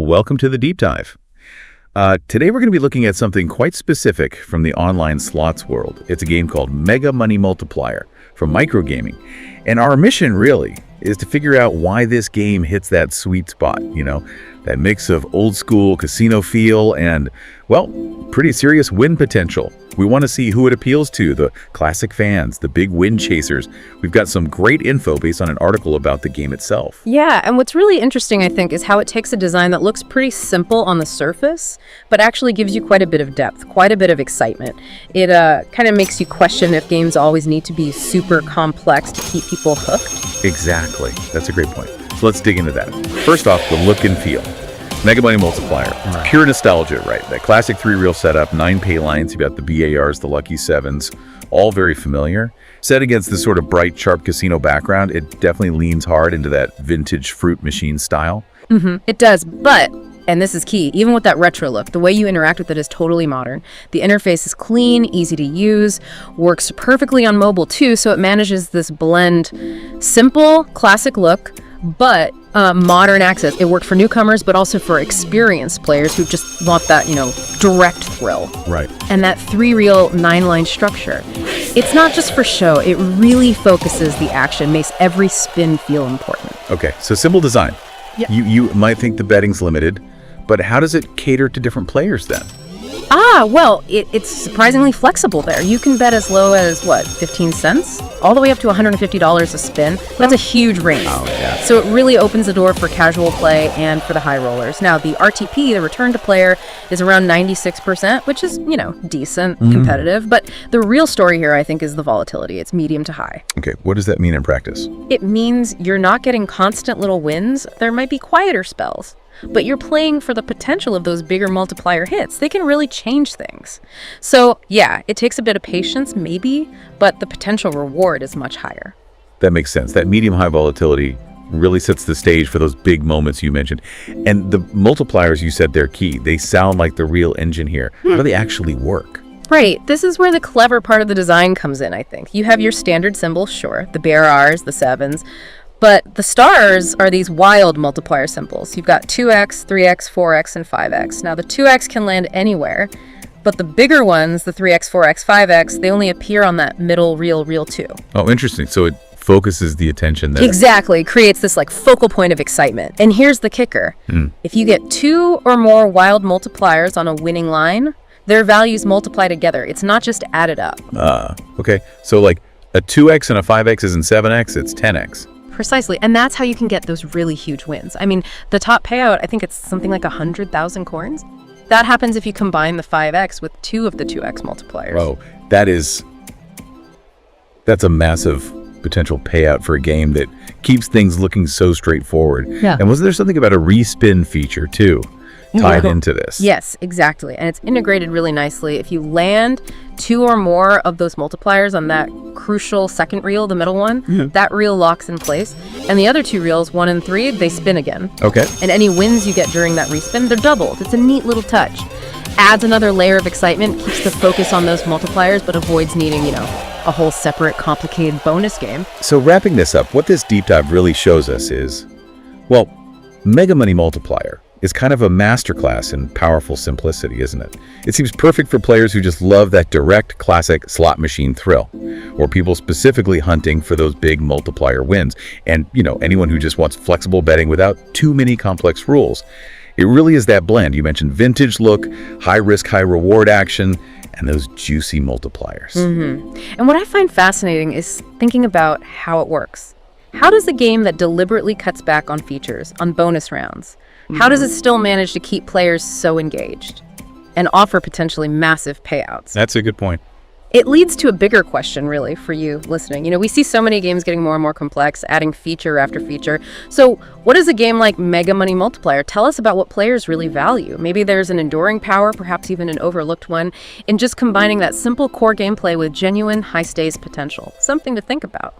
welcome to the deep dive. Today we're going to be looking at something quite specific from the online slots world. It's a game called Mega Money Multiplier from Microgaming. And our mission really is to figure out why this game hits that sweet spot, that mix of old school casino feel and, well, pretty serious win potential. We want to see who it appeals to, the classic fans, the big win chasers. We've got some great info based on an article about the game itself. Yeah, and what's really interesting, I think, is how it takes a design that looks pretty simple on the surface, but actually gives you quite a bit of depth, quite a bit of excitement. It kind of makes you question if games always need to be super complex to keep people hooked. Exactly. That's a great point. So let's dig into that. First off, the look and feel. Mega Money Multiplier. It's pure nostalgia, right? That classic three-reel setup, 9 pay lines, you've got the BARs, the Lucky Sevens, all very familiar. Set against this sort of bright, sharp casino background, it definitely leans hard into that vintage fruit machine style. It does, but, and this is key, even with that retro look, the way you interact with it is totally modern. The interface is clean, easy to use, works perfectly on mobile too, so it manages this blend, simple, classic look, but modern access. It worked for newcomers, but also for experienced players who just want that, direct thrill. Right. And that three-reel, 9-line structure. It's not just for show. It really focuses the action, makes every spin feel important. Okay, so simple design. Yeah. You might think the betting's limited, but how does it cater to different players then? Well, it's surprisingly flexible there. You can bet as low as, 15 cents? All the way up to $150 a spin. That's a huge range. Oh, yeah. So it really opens the door for casual play and for the high rollers. Now, the RTP, the return to player, is around 96%, which is, decent, competitive. But the real story here, I think, is the volatility. It's medium to high. Okay, what does that mean in practice? It means you're not getting constant little wins. There might be quieter spells. But you're playing for the potential of those bigger multiplier hits. They can really change things. So, yeah, it takes a bit of patience, maybe, but the potential reward is much higher. That makes sense. That medium-high volatility really sets the stage for those big moments you mentioned. And the multipliers, you said, they're key. They sound like the real engine here. How do they actually work? Right. This is where the clever part of the design comes in, I think. You have your standard symbols, sure, the BRRs, the sevens, but the stars are these wild multiplier symbols. You've got 2x, 3x, 4x, and 5x. Now, the 2x can land anywhere, but the bigger ones, the 3x, 4x, 5x, they only appear on that middle reel 2. Oh, interesting. So it focuses the attention there. Exactly. Creates this focal point of excitement. And here's the kicker. If you get 2 or more wild multipliers on a winning line, their values multiply together. It's not just added up. Okay. So a 2x and a 5x isn't 7x, it's 10x. Precisely, and that's how you can get those really huge wins. I mean, the top payout, I think it's something like 100,000 coins. That happens if you combine the 5x with 2 of the 2x multipliers. Oh, that's a massive potential payout for a game that keeps things looking so straightforward. Yeah. And was there something about a respin feature too tied into this? Yes, exactly. And it's integrated really nicely. If you land 2 or more of those multipliers on that crucial second reel, the middle one, that reel locks in place. And the other 2 reels, 1 and 3, they spin again. Okay. And any wins you get during that respin, they're doubled. It's a neat little touch. Adds another layer of excitement, keeps the focus on those multipliers, but avoids needing, a whole separate, complicated bonus game. So wrapping this up, what this deep dive really shows us is, well, Mega Money Multiplier is kind of a masterclass in powerful simplicity, isn't it? It seems perfect for players who just love that direct, classic slot machine thrill, or people specifically hunting for those big multiplier wins, and, anyone who just wants flexible betting without too many complex rules. It really is that blend. You mentioned vintage look, high risk, high reward action, and those juicy multipliers. And what I find fascinating is thinking about how it works. How does a game that deliberately cuts back on features, on bonus rounds, how does it still manage to keep players so engaged and offer potentially massive payouts? That's a good point. It leads to a bigger question, really, for you listening. We see so many games getting more and more complex, adding feature after feature. So what does a game like Mega Money Multiplier tell us about what players really value? Maybe there's an enduring power, perhaps even an overlooked one, in just combining that simple core gameplay with genuine high-stakes potential. Something to think about.